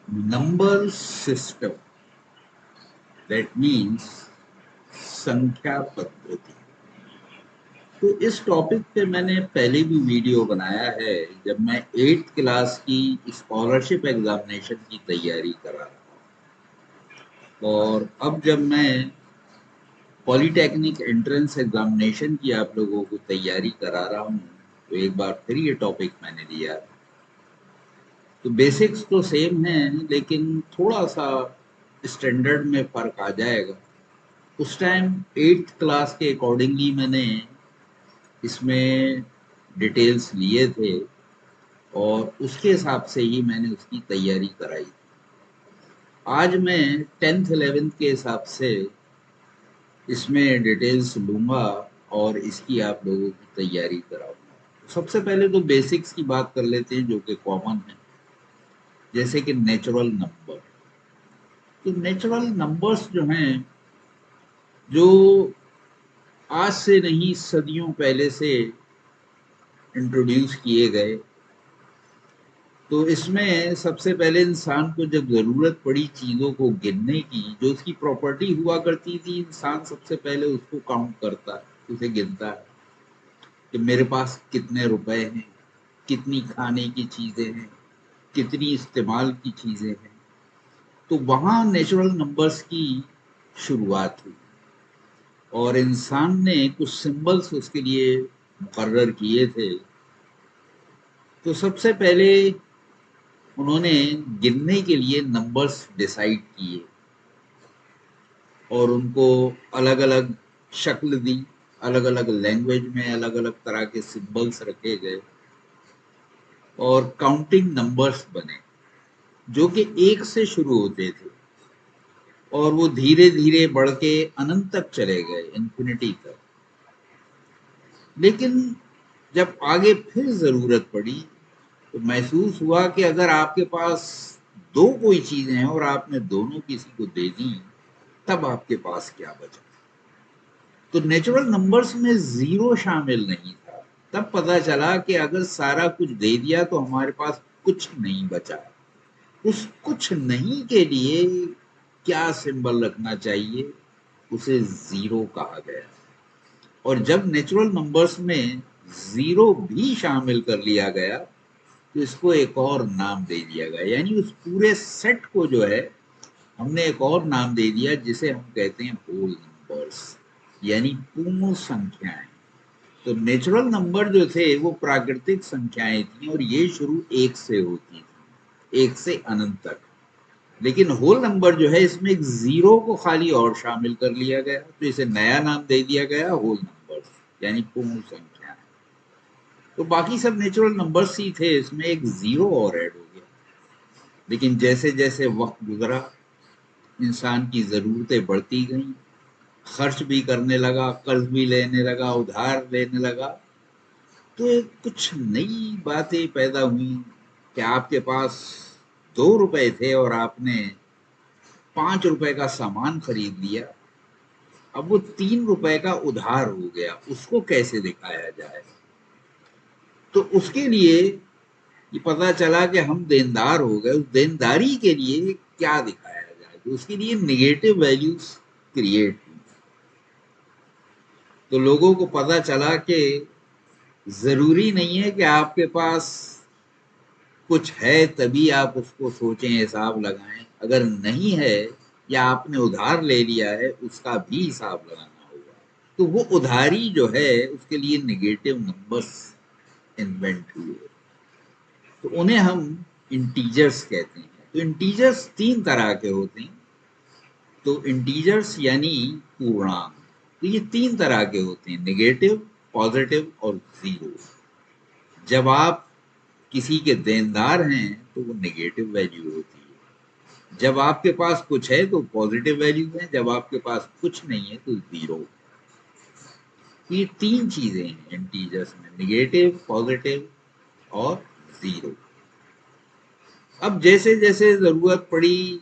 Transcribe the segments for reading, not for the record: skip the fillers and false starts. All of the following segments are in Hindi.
नंबर सिस्टम, दैट मीन्स संख्या पद्धति। तो इस टॉपिक पे मैंने पहले भी वीडियो बनाया है जब मैं 8th क्लास की स्कॉलरशिप एग्जामिनेशन की तैयारी कर रहा था। और अब जब मैं पॉलिटेक्निक एंट्रेंस एग्जामिनेशन की आप लोगों को तैयारी करा रहा हूँ, तो एक बार फिर ये टॉपिक मैंने लिया। तो बेसिक्स तो सेम है, लेकिन थोड़ा सा स्टैंडर्ड में फर्क आ जाएगा। उस टाइम 8th क्लास के अकॉर्डिंगली मैंने इसमें डिटेल्स लिए थे और उसके हिसाब से ही मैंने उसकी तैयारी कराई। आज मैं 10th 11th के हिसाब से इसमें डिटेल्स लूंगा और इसकी आप लोगों की तैयारी कराऊंगा। सबसे पहले तो बेसिक्स की बात कर लेते हैं जो कि कॉमन है, जैसे कि नेचुरल नंबर। तो नेचुरल नंबर्स जो हैं, जो आज से नहीं सदियों पहले से इंट्रोड्यूस किए गए, तो इसमें सबसे पहले इंसान को जब जरूरत पड़ी चीजों को गिनने की, जो उसकी प्रॉपर्टी हुआ करती थी, इंसान सबसे पहले उसको काउंट करता है, उसे गिनता है कि मेरे पास कितने रुपए हैं, कितनी खाने की चीजें हैं, कितनी इस्तेमाल की चीजें हैं। तो वहां नेचुरल नंबर्स की शुरुआत हुई और इंसान ने कुछ सिंबल्स उसके लिए मुकर्रर किए थे। तो सबसे पहले उन्होंने गिनने के लिए नंबर्स डिसाइड किए और उनको अलग अलग शक्ल दी, अलग अलग लैंग्वेज में अलग अलग तरह के सिंबल्स रखे गए और काउंटिंग नंबर्स बने, जो कि एक से शुरू होते थे और वो धीरे धीरे बढ़ के अनंत तक चले गए, इन्फिनिटी तक। लेकिन जब आगे फिर जरूरत पड़ी तो महसूस हुआ कि अगर आपके पास दो कोई चीजें हैं और आपने दोनों किसी को दे दी, तब आपके पास क्या बचा। तो नेचुरल नंबर्स में जीरो शामिल नहीं था। तब पता चला कि अगर सारा कुछ दे दिया तो हमारे पास कुछ नहीं बचा। उस कुछ नहीं के लिए क्या सिंबल रखना चाहिए, उसे जीरो कहा गया। और जब नेचुरल नंबर्स में जीरो भी शामिल कर लिया गया तो इसको एक और नाम दे दिया गया, यानी उस पूरे सेट को जो है हमने एक और नाम दे दिया, जिसे हम कहते हैं होल नंबर्स, यानी पूर्ण संख्याएं। तो नेचुरल नंबर जो थे वो प्राकृतिक संख्याएं थी और ये शुरू एक से होती थी, एक से अनंत तक। लेकिन होल नंबर जो है, इसमें एक जीरो को खाली और शामिल कर लिया गया, तो इसे नया नाम दे दिया गया होल नंबर्स, यानी पूर्ण संख्याएं। तो बाकी सब नेचुरल नंबर्स ही थे, इसमें एक जीरो और ऐड हो गया। लेकिन जैसे जैसे वक्त गुजरा, इंसान की ज़रूरतें बढ़ती गईं, खर्च भी करने लगा, कर्ज भी लेने लगा, उधार लेने लगा। तो कुछ नई बातें पैदा हुई कि आपके पास 2 रुपए थे और आपने 5 रुपए का सामान खरीद लिया। अब वो 3 रुपए का उधार हो गया, उसको कैसे दिखाया जाए। तो उसके लिए ये पता चला कि हम देनदार हो गए, उस देनदारी के लिए क्या दिखाया जाए, तो उसके लिए निगेटिव वैल्यूज क्रिएट हुई। तो लोगों को पता चला कि जरूरी नहीं है कि आपके पास कुछ है तभी आप उसको सोचें, हिसाब लगाएं। अगर नहीं है या आपने उधार ले लिया है, उसका भी हिसाब लगाना होगा। तो वो उधारी जो है, उसके लिए निगेटिव नंबर्स इन्वेंट हुए, तो उन्हें हम इंटीजर्स कहते हैं। तो इंटीजर्स 3 तरह के होते हैं। तो इंटीजर्स यानी पूर्णांक, तो ये 3 तरह के होते हैं, नेगेटिव, पॉजिटिव और जीरो। जब आप किसी के देनदार हैं तो वो नेगेटिव वैल्यू होती है, जब आपके पास कुछ है तो पॉजिटिव वैल्यू है, जब आपके पास कुछ नहीं है तो जीरो। ये 3 चीजें हैं इंटीजर्स में, नेगेटिव, पॉजिटिव और जीरो। अब जैसे जैसे जरूरत पड़ी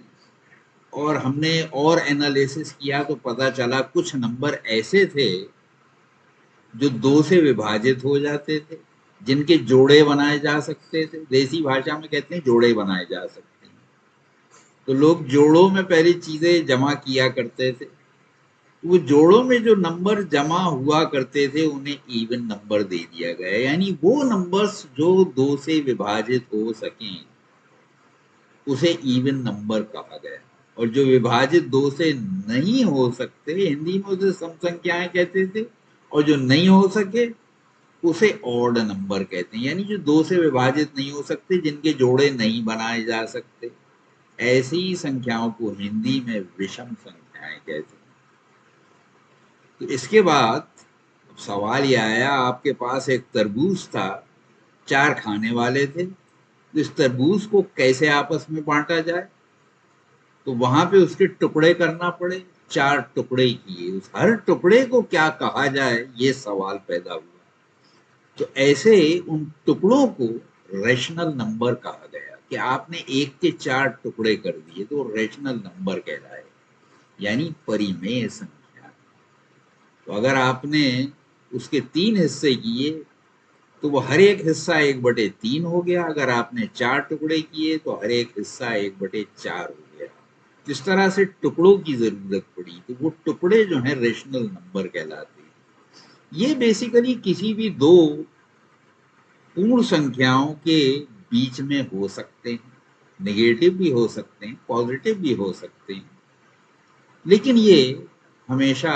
और हमने और एनालिसिस किया तो पता चला कुछ नंबर ऐसे थे जो 2 से विभाजित हो जाते थे, जिनके जोड़े बनाए जा सकते थे। देसी भाषा में कहते हैं जोड़े बनाए जा सकते हैं। तो लोग जोड़ों में पहले चीजें जमा किया करते थे, वो जोड़ों में जो नंबर जमा हुआ करते थे उन्हें इवन नंबर दे दिया गया, यानी वो नंबर्स जो 2 से विभाजित हो सकें उसे इवन नंबर कहा गया, और जो विभाजित 2 से नहीं हो सकते, हिंदी में उसे सम संख्याएं कहते थे, और जो नहीं हो सके उसे ऑड नंबर कहते हैं, यानी जो 2 से विभाजित नहीं हो सकते, जिनके जोड़े नहीं बनाए जा सकते, ऐसी संख्याओं को हिंदी में विषम संख्याएं कहते हैं। तो इसके बाद सवाल यह आया, आपके पास एक तरबूज था, 4 खाने वाले थे, तो इस तरबूज को कैसे आपस में बांटा जाए? तो वहां पे उसके टुकड़े करना पड़े, 4 टुकड़े किए, उस हर टुकड़े को क्या कहा जाए, ये सवाल पैदा हुआ। तो ऐसे उन टुकड़ों को रेशनल नंबर कहा गया, कि आपने एक के 4 टुकड़े कर दिए तो रेशनल नंबर कहलाए, यानी परिमेय संख्या। तो अगर आपने उसके 3 हिस्से किए तो वो हर एक हिस्सा 1/3 हो गया, अगर आपने 4 टुकड़े किए तो हर एक हिस्सा 1/4 हो गया। जिस तरह से टुकड़ों की जरूरत पड़ी तो वो टुकड़े जो हैं रेशनल नंबर कहलाते हैं। ये बेसिकली किसी भी 2 पूर्ण संख्याओं के बीच में हो सकते हैं, नेगेटिव भी हो सकते हैं, पॉजिटिव भी हो सकते हैं, लेकिन ये हमेशा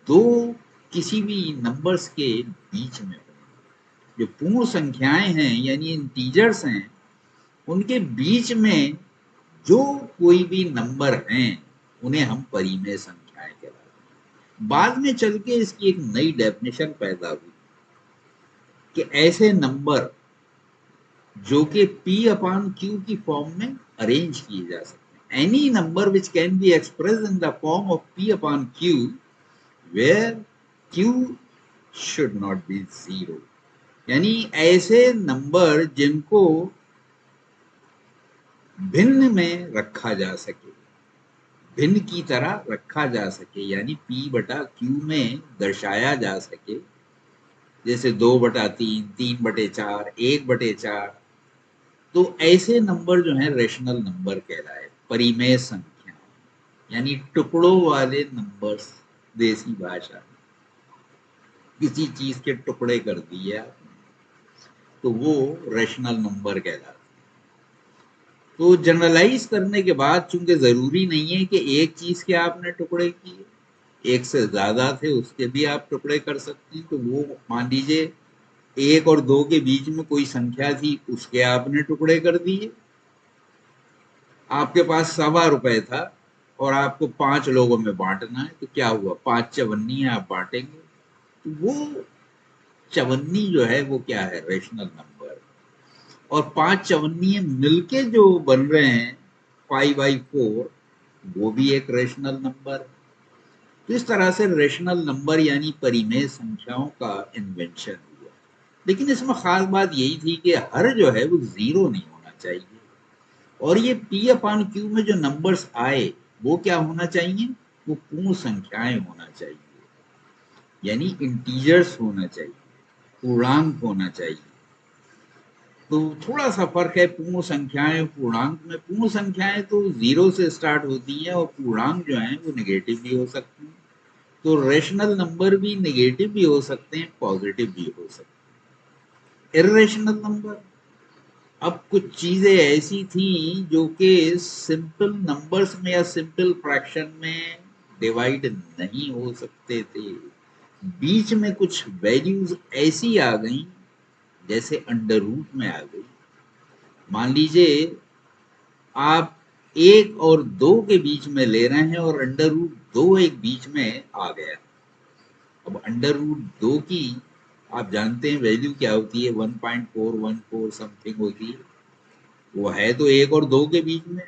2 किसी भी नंबर्स के बीच में हो। जो पूर्ण संख्याएं हैं यानी इंटीजर्स हैं, उनके बीच में जो कोई भी नंबर हैं उन्हें हम परिमेय संख्याएं कहलाते हैं। बाद में चल के इसकी एक नई डेफिनेशन पैदा हुई कि ऐसे नंबर जो कि P/Q की फॉर्म में अरेंज किए जा सकते हैं, any number which can be express in the form of P/Q where Q should not be 0, यानी ऐसे नंबर जिनको भिन्न में रखा जा सके, भिन्न की तरह रखा जा सके, यानी P/Q में दर्शाया जा सके, जैसे 2/3, 3/4, 1/4, तो ऐसे नंबर जो हैं रेशनल नंबर कहलाए, परिमेय संख्या, यानी टुकड़ों वाले नंबर्स। देसी भाषा में किसी चीज के टुकड़े कर दिए आपने तो वो रेशनल नंबर कहलाते। तो जनरलाइज करने के बाद चूंकि जरूरी नहीं है कि एक चीज के आपने टुकड़े किए, एक से ज्यादा थे उसके भी आप टुकड़े कर सकते हैं। तो वो मान लीजिए 1 और 2 के बीच में कोई संख्या थी, उसके आपने टुकड़े कर दिए। आपके पास ₹1.25 था और आपको 5 लोगों में बांटना है, तो क्या हुआ, 5 चवन्नी आप बांटेंगे, तो वो चवन्नी जो है वो क्या है, रेशनल नंबर। और 5 चवन्नी मिलके जो बन रहे हैं 5/4, वो भी एक रेशनल नंबर है। तो इस तरह से रेशनल नंबर यानी परिमेय संख्याओं का इन्वेंशन हुआ। लेकिन इसमें खास बात यही थी कि हर जो है वो 0 नहीं होना चाहिए, और ये P/Q में जो नंबर्स आए वो क्या होना चाहिए, वो पूर्ण संख्याएं होना चाहिए, यानी इंटीजर्स होना चाहिए, पूर्णांक होना चाहिए। तो थोड़ा सा फर्क है पूर्ण संख्याएं पूर्णांक में। पूर्ण संख्याएं तो 0 से स्टार्ट होती हैं, और पूर्णांक जो हैं वो नेगेटिव भी हो सकते हैं। तो रेशनल नंबर भी नेगेटिव भी हो सकते हैं, पॉजिटिव भी हो सकते हैं। इर्रेशनल नंबर, अब कुछ चीजें ऐसी थी जो कि सिंपल नंबर्स में या सिंपल फ्रैक्शन में डिवाइड नहीं हो सकते थे, बीच में कुछ वैल्यूज ऐसी आ गई, जैसे अंडर रूट में आ गई। मान लीजिए आप 1 और 2 के बीच में ले रहे हैं और अंडर रूट 2 एक बीच में आ गया। अब अंडर रूट 2 की आप जानते हैं वैल्यू क्या होती है, 1.414 समथिंग होती है। वो है तो 1 और 2 के बीच में,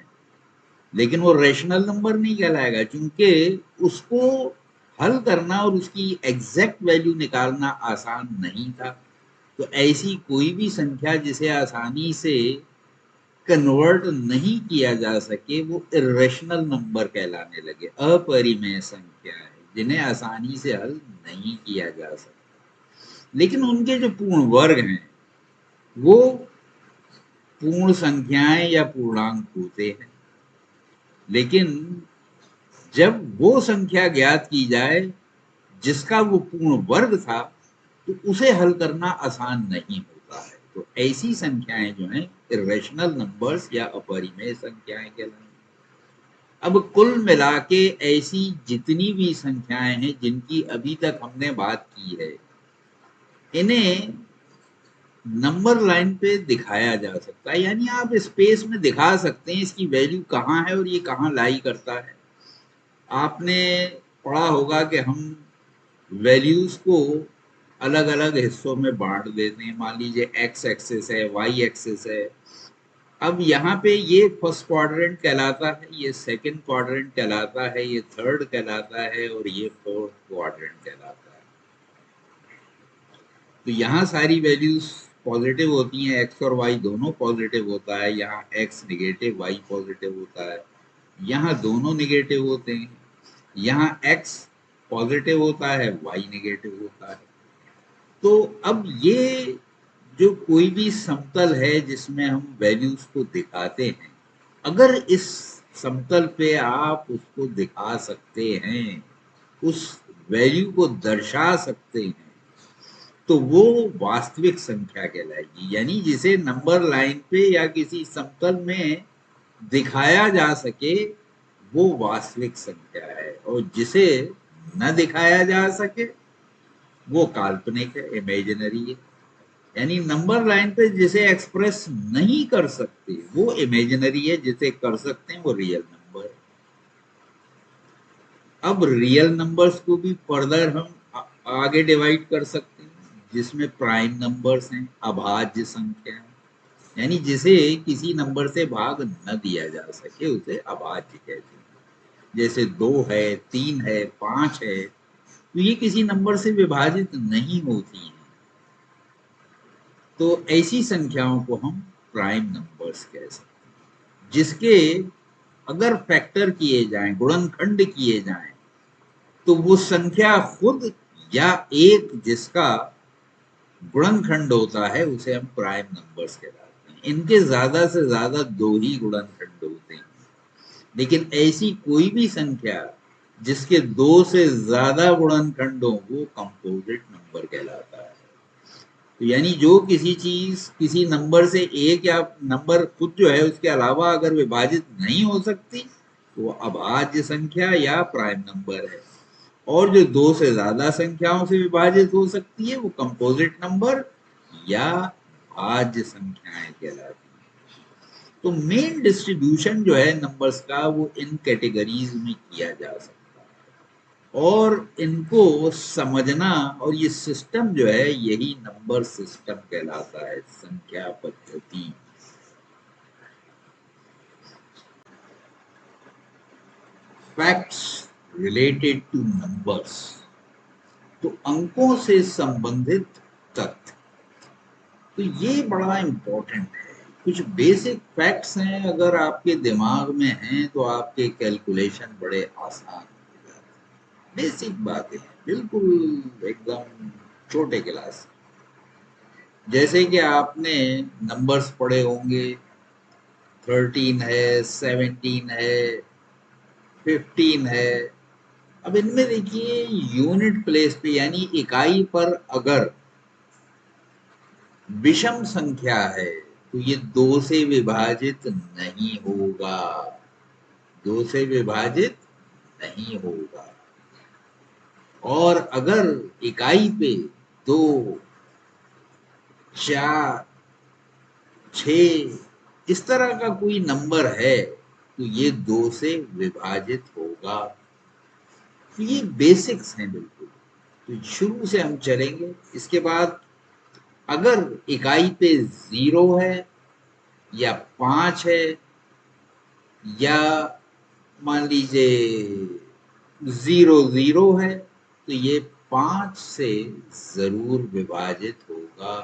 लेकिन वो रेशनल नंबर नहीं कहलाएगा, क्योंकि उसको हल करना और उसकी एग्जैक्ट वैल्यू निकालना आसान नहीं था। तो ऐसी कोई भी संख्या जिसे आसानी से कन्वर्ट नहीं किया जा सके वो इर्रेशनल नंबर कहलाने लगे, अपरिमेय संख्या है जिन्हें आसानी से हल नहीं किया जा सकता। लेकिन उनके जो पूर्ण वर्ग हैं वो पूर्ण संख्याएं या पूर्णांक होते हैं। लेकिन जब वो संख्या ज्ञात की जाए जिसका वो पूर्ण वर्ग था, तो उसे हल करना आसान नहीं होता है। तो ऐसी संख्याएं जो हैं इर्रेशनल नंबर्स या अपरिमेय संख्याएं कहलाती हैं। अब कुल मिला के ऐसी जितनी भी संख्याएं हैं जिनकी अभी तक हमने बात की है, इन्हें नंबर लाइन पे दिखाया जा सकता है, यानी आप स्पेस में दिखा सकते हैं इसकी वैल्यू कहाँ है और ये कहाँ लाई करता है। आपने पढ़ा होगा कि हम वैल्यूज को अलग अलग हिस्सों में बांट देते हैं। मान लीजिए एक्स एक्सिस है, वाई एक्सिस है। अब यहाँ पे ये फर्स्ट क्वाड्रेंट कहलाता है, ये सेकंड क्वाड्रेंट कहलाता है, ये थर्ड कहलाता है और ये फोर्थ क्वाड्रेंट कहलाता है। तो यहाँ सारी वैल्यूज पॉजिटिव होती हैं, एक्स और वाई दोनों पॉजिटिव होता है। यहाँ एक्स निगेटिव, वाई पॉजिटिव होता है। यहाँ दोनों निगेटिव होते हैं। यहाँ एक्स पॉजिटिव होता है, वाई निगेटिव होता है। तो अब ये जो कोई भी समतल है जिसमें हम वैल्यूज को दिखाते हैं, अगर इस समतल पे आप उसको दिखा सकते हैं, उस वैल्यू को दर्शा सकते हैं, तो वो वास्तविक संख्या कहलाएगी। यानी जिसे नंबर लाइन पे या किसी समतल में दिखाया जा सके, वो वास्तविक संख्या है। और जिसे न दिखाया जा सके, वो काल्पनिक है, इमेजिनरी है। यानी नंबर लाइन पे जिसे एक्सप्रेस नहीं कर सकते वो इमेजिनरी है, जिसे कर सकते हैं वो रियल नंबर है। अब रियल नंबर्स को भी फर्दर हम आगे डिवाइड कर सकते हैं, जिसमें प्राइम नंबर्स हैं, अभाज्य संख्या है, यानी जिसे किसी नंबर से भाग न दिया जा सके उसे अभाज्य कहते हैं। जैसे 2 है, 3 है, 5 है, तो ये किसी नंबर से विभाजित नहीं होती हैं। तो ऐसी संख्याओं को हम प्राइम नंबर्स कह सकते हैं, जिसके अगर फैक्टर किए जाएं, गुणनखंड किए जाएं, तो वो संख्या खुद या एक जिसका गुणनखंड होता है उसे हम प्राइम नंबर्स कहलाते हैं। इनके ज्यादा से ज्यादा 2 ही गुणनखंड होते हैं, लेकिन ऐसी कोई भी संख्या जिसके 2 से ज्यादा गुणनखंड हो वो कंपोजिट नंबर कहलाता है। तो यानी जो किसी चीज किसी नंबर से एक या नंबर खुद जो है उसके अलावा अगर विभाजित नहीं हो सकती, तो वो अभाज्य संख्या या प्राइम नंबर है। और जो 2 से ज्यादा संख्याओं से विभाजित हो सकती है वो कंपोजिट नंबर या भाज्य संख्याएं कहलाती हैं। तो मेन डिस्ट्रीब्यूशन जो है नंबर्स का वो इन कैटेगरीज में किया जा सकता है, और इनको समझना और ये सिस्टम जो है यही नंबर सिस्टम कहलाता है, संख्या पद्धति। फैक्ट्स रिलेटेड टू नंबर्स, तो अंकों से संबंधित तथ्य, तो ये बड़ा इंपॉर्टेंट है। कुछ बेसिक फैक्ट्स हैं, अगर आपके दिमाग में हैं तो आपके कैलकुलेशन बड़े आसान हो जाते हैं। बेसिक बातें हैं, बिल्कुल एकदम छोटे क्लास। जैसे कि आपने नंबर्स पढ़े होंगे, 13 है, 17 है, 15 है। अब इनमें देखिए यूनिट प्लेस पे यानी इकाई पर अगर विषम संख्या है तो ये 2 से विभाजित नहीं होगा, 2 से विभाजित नहीं होगा। और अगर इकाई पे 2, 4, 6 इस तरह का कोई नंबर है तो ये 2 से विभाजित होगा। तो ये बेसिक्स हैं बिल्कुल। तो शुरू से हम चलेंगे। इसके बाद अगर इकाई पे 0 है या 5 है या मान लीजिए 0 है, तो ये 5 से जरूर विभाजित होगा।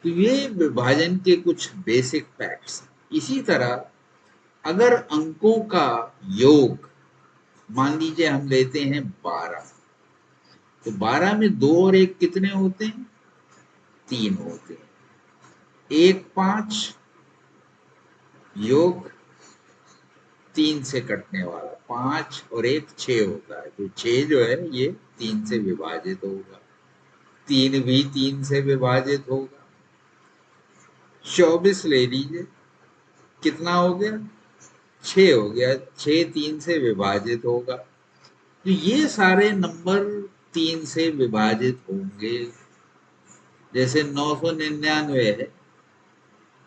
तो ये विभाजन के कुछ बेसिक फैक्ट्स। इसी तरह अगर अंकों का योग मान लीजिए हम लेते हैं 12, तो 12 में 2 और 1 कितने होते हैं? 3 होते हैं। 1, 5 योग 3 से कटने वाला, 5 और 1 6 होता है, तो 6 जो है ये 3 से विभाजित होगा, 3 भी 3 से विभाजित होगा। 24 ले लीजिए, कितना हो गया, 6 हो गया, 6 3 से विभाजित होगा। तो ये सारे नंबर 3 से विभाजित होंगे। जैसे 999 है,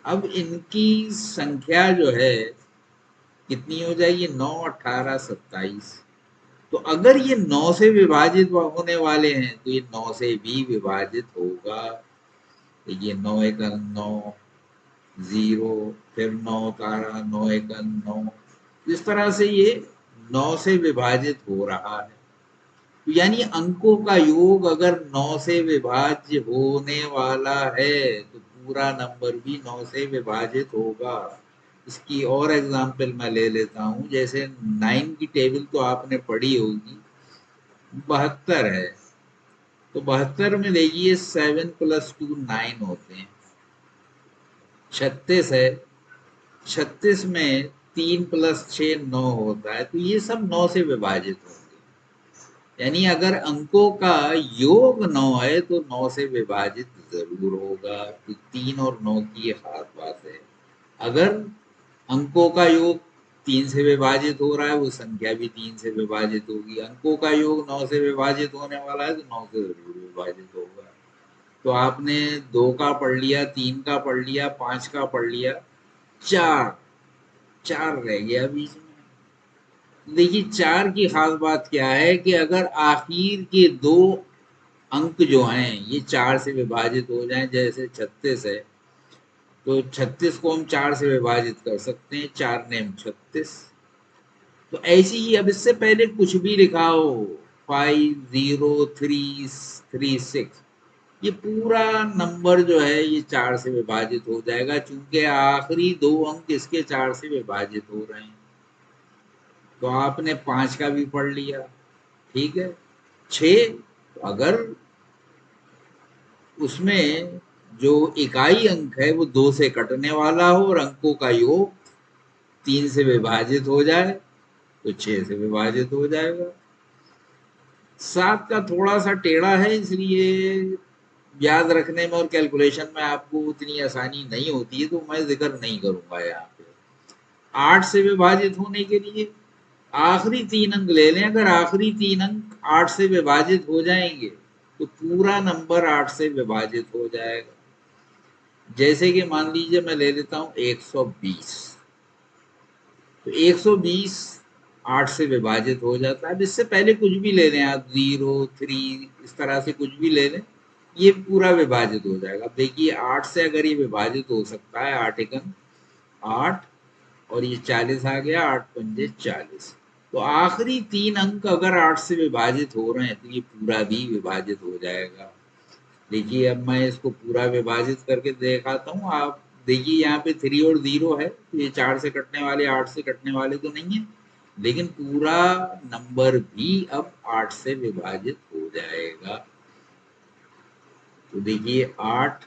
अब इनकी संख्या जो है कितनी हो जाएगी, 9 18 27। तो अगर ये 9 से विभाजित होने वाले हैं तो ये 9 से भी विभाजित होगा। देखिए 9 1 9, 0, फिर 9 तारा, 9 1 9, इस तरह से ये 9 से विभाजित हो रहा है। तो यानी अंकों का योग अगर 9 से विभाज्य होने वाला है तो पूरा नंबर भी 9 से विभाजित होगा। इसकी और एग्जांपल मैं ले लेता हूं, जैसे 9 की टेबल तो आपने पढ़ी होगी, 72 है, तो 72 में देखिए 7 + 2 9 होते हैं। 36 है, 36 में 3 + 6 9 होता है, तो ये सब 9 से विभाजित होंगे। यानी अगर अंकों का योग 9 है तो 9 से विभाजित जरूर होगा, तो 3 और 9 की ये खास बात है। अगर अंकों का योग 3 से विभाजित हो रहा है, वो संख्या भी 3 से विभाजित होगी। अंकों का योग 9 से विभाजित होने वाला है तो 9 से जरूर विभाजित होगा। तो आपने 2 का पढ़ लिया, 3 का पढ़ लिया, 5 का पढ़ लिया, 4 4 रह गया बीच में। देखिए 4 की खास बात क्या है कि अगर आखिर के 2 अंक जो हैं ये 4 से विभाजित हो जाएं, जैसे 36 है, तो 36 को हम 4 से विभाजित कर सकते हैं, 4 नेम 36। तो ऐसे ही अब इससे पहले कुछ भी लिखा हो, 50336, ये पूरा नंबर जो है ये 4 से विभाजित हो जाएगा, चूंकि आखिरी 2 अंक इसके 4 से विभाजित हो रहे हैं। तो आपने 5 का भी पढ़ लिया, ठीक है। 6, तो अगर उसमें जो इकाई अंक है वो 2 से कटने वाला हो और अंकों का योग 3 से विभाजित हो जाए तो 6 से विभाजित हो जाएगा। 7 का थोड़ा सा टेढ़ा है, इसलिए याद रखने में और कैलकुलेशन में आपको उतनी आसानी नहीं होती है, तो मैं जिक्र नहीं करूंगा यहाँ पे। 8 से विभाजित होने के लिए आखिरी 3 अंक ले लें, अगर आखिरी 3 अंक 8 से विभाजित हो जाएंगे तो पूरा नंबर 8 से विभाजित हो जाएगा। जैसे कि मान लीजिए मैं ले लेता हूं 120, तो 120 8 से विभाजित हो जाता है। अब इससे पहले कुछ भी ले लें आप, 0 3, इस तरह से कुछ भी ले लें, ये पूरा विभाजित हो जाएगा। अब देखिए 8 से अगर ये विभाजित हो सकता है, 8 एकम 8 और ये 40 आ गया, 8 पंजे 40। तो आखिरी 3 अंक अगर 8 से विभाजित हो रहे हैं तो ये पूरा भी विभाजित हो जाएगा। देखिए अब मैं इसको पूरा विभाजित करके दिखाता हूँ। आप देखिए यहाँ पे 3 और 0 है, तो ये 4 से कटने वाले, 8 से कटने वाले तो नहीं है, लेकिन पूरा नंबर भी अब 8 से विभाजित हो जाएगा। तो देखिए 8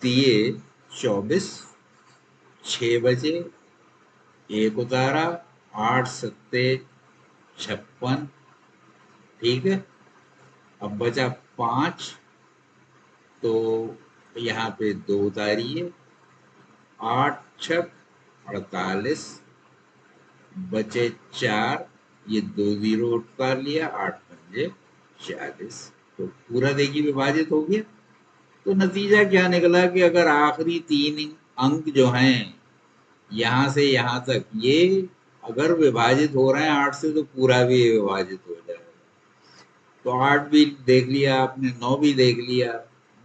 दिए 24, 6 बजे, 1 उतारा, 8 सत्ते 56, ठीक है। अब बचा 5, तो यहाँ पे 2 उतारिए, 8 छक 48, बचे 4, ये 2 0 उतार लिया, 8 पंजे 40। तो पूरा देखिए विभाजित हो गया। तो नतीजा क्या निकला कि अगर आखिरी 3 अंक जो हैं यहाँ से यहाँ तक ये अगर विभाजित हो रहे हैं 8 से, तो पूरा भी विभाजित हो जाएगा। तो 8 भी देख लिया आपने, 9 भी देख लिया।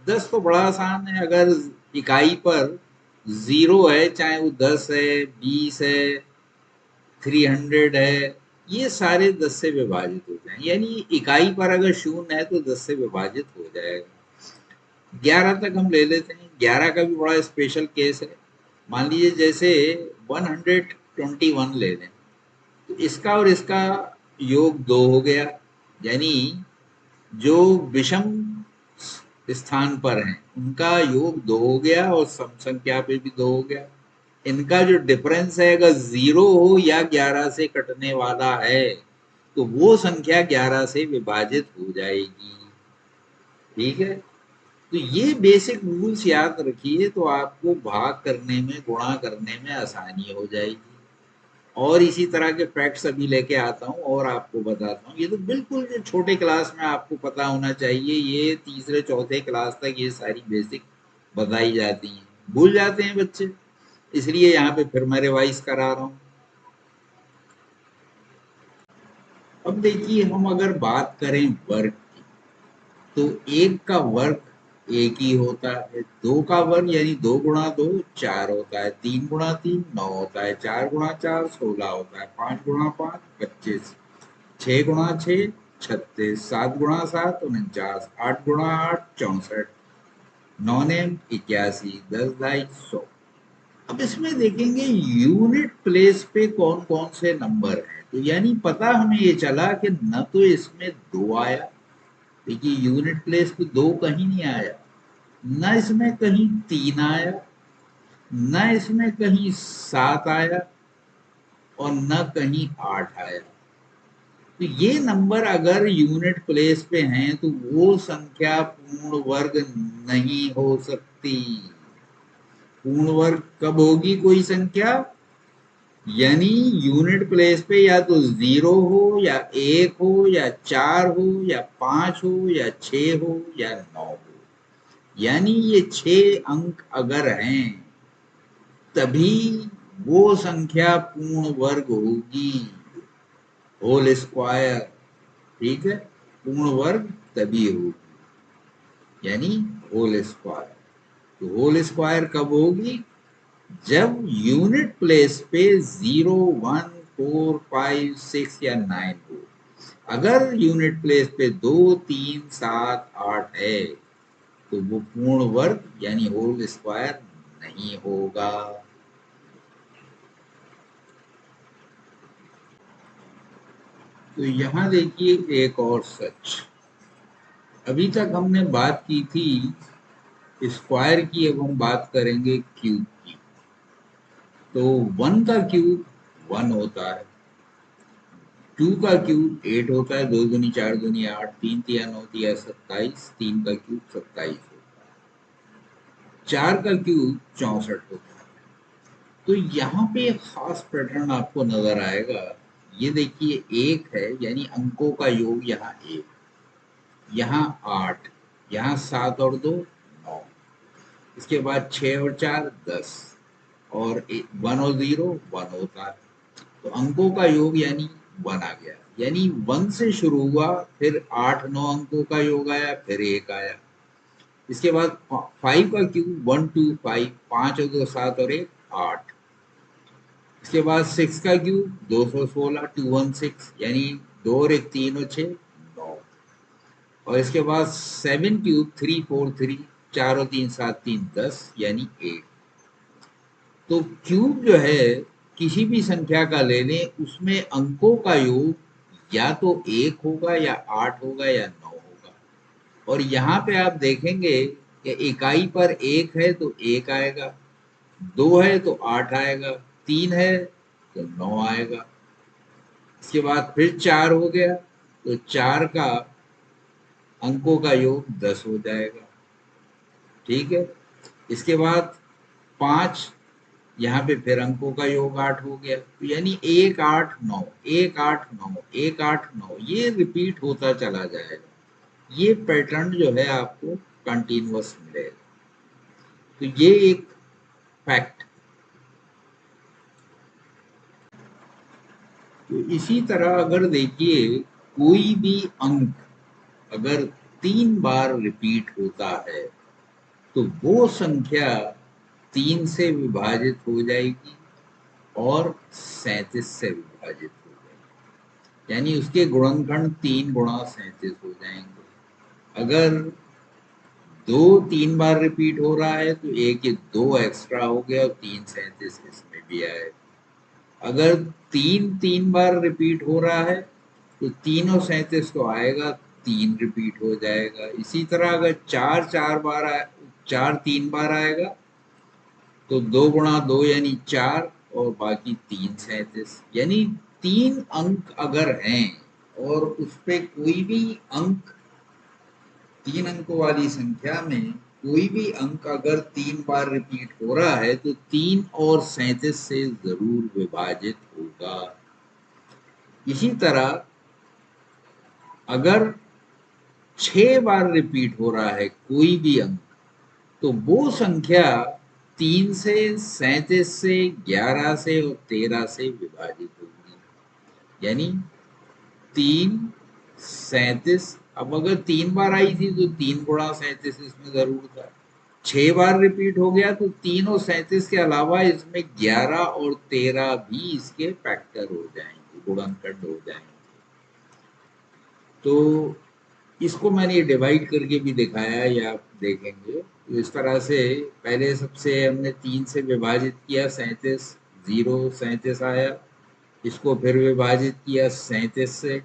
10 तो बड़ा आसान है, अगर इकाई पर 0 है, चाहे वो 10 है, 20 है, 300 है, ये सारे 10 से विभाजित हो जाए। यानी इकाई पर अगर 0 है तो 10 से विभाजित हो जाएगा। 11 तक हम ले लेते हैं। 11 का भी बड़ा स्पेशल केस है। मान लीजिए जैसे 121 ले लें, तो इसका और इसका योग 2 हो गया, यानी जो विषम स्थान पर हैं उनका योग 2 हो गया और सम संख्या पे भी 2 हो गया। इनका जो डिफरेंस है अगर 0 हो या 11 से कटने वाला है तो वो संख्या 11 से विभाजित हो जाएगी। ठीक है, तो ये बेसिक रूल्स याद रखिए तो आपको भाग करने में, गुणा करने में आसानी हो जाएगी। और इसी तरह के फैक्ट्स अभी लेके आता हूँ और आपको बताता हूँ। ये तो बिल्कुल जो छोटे क्लास में आपको पता होना चाहिए, ये तीसरे चौथे क्लास तक ये सारी बेसिक बताई जाती हैं, भूल जाते हैं बच्चे, इसलिए यहाँ पे फिर मैं रिवाइज करा रहा हूँ। अब देखिए, हम अगर बात करें वर्ग की, तो एक का वर्ग एक ही होता है, दो का वर्ग यानी 2 गुणा 2 4 होता है, 3 गुणा 3 9 होता है, 4 गुणा 4 16 होता है, 5 गुणा 5 25, 6 गुणा 6 36, 7 गुणा 7 49, 8 गुणा 8 64, 9 81, 10 250, 100। अब इसमें देखेंगे यूनिट प्लेस पे कौन कौन से नंबर हैं, तो यानी पता हमें ये चला कि न तो इसमें 2 आया, देखिए यूनिट प्लेस पे 2 कहीं नहीं आया, न इसमें कहीं 3 आया, न इसमें कहीं 7 आया, और न कहीं 8 आया। तो ये नंबर अगर यूनिट प्लेस पे हैं तो वो संख्या पूर्ण वर्ग नहीं हो सकती। पूर्ण वर्ग कब होगी कोई संख्या, यानी यूनिट प्लेस पे या तो 0 हो या 1 हो या 4 हो या 5 हो या 6 हो या 9 हो, यानी ये 6 अंक अगर हैं तभी वो संख्या पूर्ण वर्ग होगी, होल स्क्वायर। ठीक है, पूर्ण वर्ग तभी होगी, यानी होल स्क्वायर। तो होल स्क्वायर कब होगी, जब यूनिट प्लेस पे 0 1 4 5 6 या 9 हो। अगर यूनिट प्लेस पे 2 3 7 8 है तो वो पूर्ण वर्ग यानी होल स्क्वायर नहीं होगा। तो यहां देखिए एक और सच, अभी तक हमने बात की थी स्क्वायर की, अब हम बात करेंगे क्यूब की। तो 1 का क्यूब 1 होता है, 2 का क्यूब 8 होता है, 2 दूनी 4 दूनी 8, 3 तिया 9 तिया 27, 3 का क्यूब 27 होता है, 4 का क्यूब 64 होता है। तो यहाँ पे एक खास पैटर्न आपको नजर आएगा, ये देखिए 1 है यानी अंकों का योग यहाँ 1, यहाँ 8, यहाँ 7 और 2 9, इसके बाद 6 और 4 10, और 1 और 0 1 होता है। तो अंकों का योग यानी 1 आ गया, यानी 1 से शुरू हुआ, फिर 8 9 अंकों का योग आया, फिर 1 आया। इसके बाद 5 का क्यूब 1 2 5, 5 और 2 7 और 1 8। इसके बाद 6 का क्यूब 216 216, यानी 2 और 1 3 और 6 9। और इसके बाद 7 क्यूब 343, 4 और 3 7 3 10, यानी 1। तो क्यूब जो है किसी भी संख्या का ले लें, उसमें अंकों का योग या तो 1 होगा या 8 होगा या 9 होगा। और यहाँ पे आप देखेंगे कि इकाई पर 1 है तो 1 आएगा, 2 है तो 8 आएगा, 3 है तो 9 आएगा। इसके बाद फिर 4 हो गया तो 4 का अंकों का योग 10 हो जाएगा। ठीक है, इसके बाद 5, यहाँ पे फिर अंकों का योग 8 हो गया, तो यानी 1 8 9 1 8 9 1 8 9, ये रिपीट होता चला जाएगा। ये पैटर्न जो है आपको कंटिन्यूअस मिलेगा। तो ये एक फैक्ट। तो इसी तरह अगर देखिए कोई भी अंक अगर 3 बार रिपीट होता है तो वो संख्या 3 से विभाजित हो जाएगी और 37 से विभाजित हो जाएगी, यानी उसके गुणनखंड 3 गुणा 37 हो जाएंगे। अगर 2 3 बार रिपीट हो रहा है तो एक ये 2 एक्स्ट्रा हो गया और 3 37 इसमें भी आए। अगर 3 3 बार रिपीट हो रहा है तो 3 और 37 तो आएगा, 3 रिपीट हो जाएगा। इसी तरह अगर 4 4 बार 4 3 बार आएगा तो 2 × 2 यानी 4 और बाकी 3 37, यानी 3 अंक अगर हैं और उस पे कोई भी अंक 3 अंकों वाली संख्या में कोई भी अंक अगर 3 बार रिपीट हो रहा है तो 3 और 37 से जरूर विभाजित होगा। इसी तरह अगर 6 बार रिपीट हो रहा है कोई भी अंक तो वो संख्या 3 से 37 से 11 से और 13 से विभाजित होगी। यानी 3 37, अब अगर 3 बार आई थी तो 3 × 37 इसमें जरूर था। 6 बार रिपीट हो गया तो 3 और 37 के अलावा इसमें 11 और 13 भी इसके फैक्टर हो जाएंगे, गुणनखंड हो जाएंगे। तो इसको मैंने डिवाइड करके भी दिखाया है, ये आप देखेंगे। तो इस तरह से पहले सबसे हमने 3 से विभाजित किया 37, 0 37 आया। इसको फिर विभाजित किया 37 से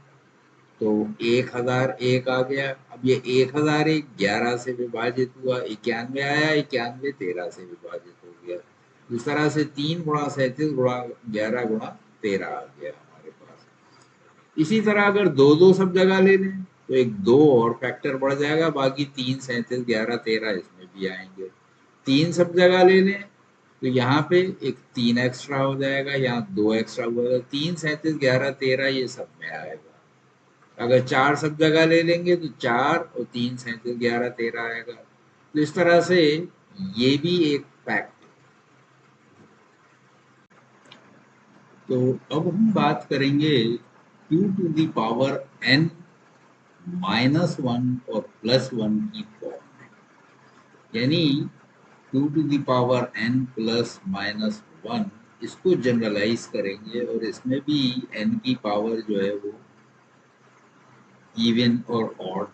तो 1001 आ गया। अब ये 1001 11 से विभाजित हुआ 91 आया, 91 13 से विभाजित हो गया। इस तरह से 3 × 37 × 11 × 13 आ गया हमारे पास। इसी तरह अगर दो दो सब जगह ले लें तो एक 2 और फैक्टर बढ़ जाएगा, बाकी 3 37 11 13 इसमें भी आएंगे। 3 सब जगह ले लें तो यहाँ पे एक 3 एक्स्ट्रा हो जाएगा, यहाँ 2 एक्स्ट्रा हो जाएगा। 3 37 11 13 ये सब में आएगा। अगर 4 सब जगह ले लेंगे तो 4 और 3 37 11 13 आएगा। तो इस तरह से ये भी एक फैक्ट। तो अब हम बात करेंगे q⁴n -1 और +1 की फॉर्म में, यानी q⁴n +-1 इसको जनरलाइज करेंगे और इसमें भी n की पावर जो है वो इवन और ऑड।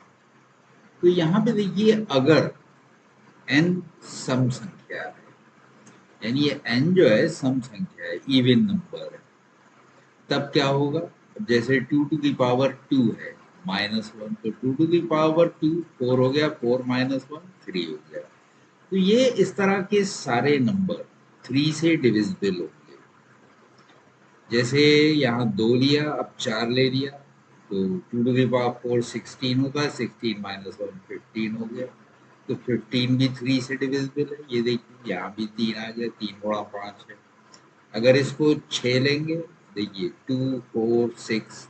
तो यहाँ पे देखिए अगर n सम संख्या है, यानी ये n जो है सम संख्या है, इवन नंबर है, तब क्या होगा? जैसे 2⁴ 2 है -1, तो 2⁴2 4 हो गया, 4 - 1 3 हो गया। तो ये इस तरह के सारे नंबर 3 से डिविजिबल होंगे। जैसे यहाँ 2 लिया, अब 4 ले लिया तो 2⁴ 16 होगा, 16 - 1 15 हो गया। तो 15 भी 3 से डिविजिबल है। ये देखिए यहाँ भी 3 आ गया, 3 × 5 है। अगर इसको 6 लेंगे, देखिए 2 4 6,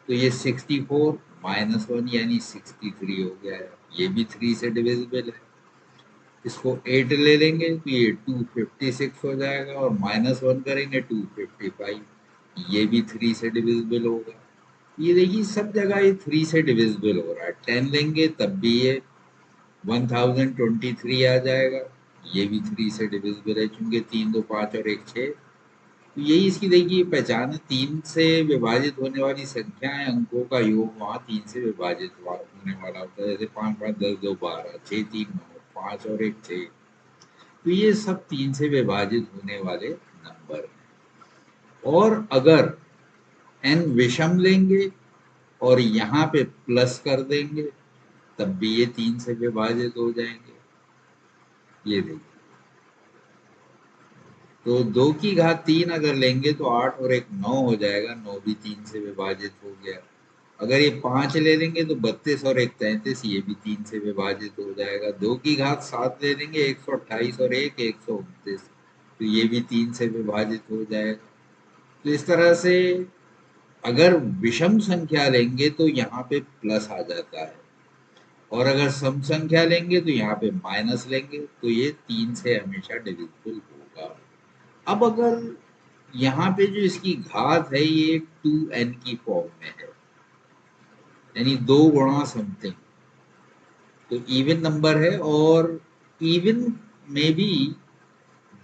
तो ये 64 - 1 यानी 63 हो गया है। ये भी 3 से डिविजिबल है। इसको 8 ले लेंगे तो ये 256 हो जाएगा और -1 करेंगे 255, ये भी 3 से डिविजिबल होगा। ये देखिए सब जगह ये 3 से डिविजिबल हो रहा है। 10 लेंगे तब भी ये 1023 आ जाएगा, ये भी 3 से डिविजिबल है, चूंकि 3 2 5 और 1 6। तो यही इसकी देखिए पहचान है। 3 से विभाजित होने वाली संख्याएं, अंकों का योग वहाँ 3 से विभाजित होने वाला होता है। जैसे 5 5 10 2 12, 6 3 9, 5 और 1 6। तो ये सब 3 से विभाजित होने वाले नंबर हैं। और अगर n विषम लेंगे और यहाँ पे प्लस कर देंगे तब भी ये 3 से विभाजित हो जाएंगे। ये देखिए, तो 2⁻³ अगर लेंगे तो 8 और 1 9 हो जाएगा, 9 भी 3 से विभाजित हो गया। अगर ये 5 ले लेंगे तो 32 और 1 33, ये भी 3 से विभाजित हो जाएगा। 2⁻7 ले लेंगे, 128 और 1 129, तो ये भी 3 से विभाजित हो जाएगा। तो इस तरह से अगर विषम संख्या लेंगे तो यहाँ पे प्लस आ जाता है, और अगर सम संख्या लेंगे तो यहाँ पे माइनस लेंगे, तो ये 3 से हमेशा डिविजिबल होगा। अब अगर यहाँ पे जो इसकी घात है ये 2n की फॉर्म में है, यानी 2 × समथिंग, तो इवन नंबर है। और इवन में भी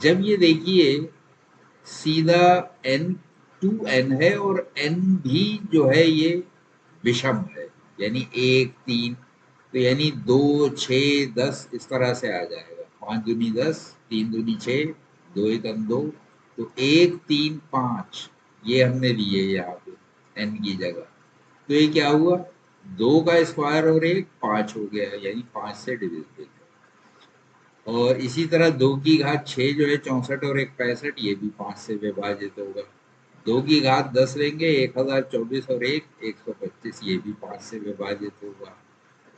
जब ये देखिए सीधा n 2n है और n भी जो है ये विषम है, यानी 1 3, तो यानी 2 6 10 इस तरह से आ जाएगा। 5 दूनी 10, 3 दूनी 6, 2 1 2, तो 1 3 5 ये हमने लिए यहाँ पे n की जगह। तो ये क्या हुआ? 2 का स्क्वायर और 1 5 हो गया, यानी 5 से डिविजिबल है। और इसी तरह 2 की घात 6 जो है 64 और 1 65, ये भी 5 से विभाजित होगा। 2 की घात 10 लेंगे 1024 और 1 125, ये भी 5 से विभाजित होगा।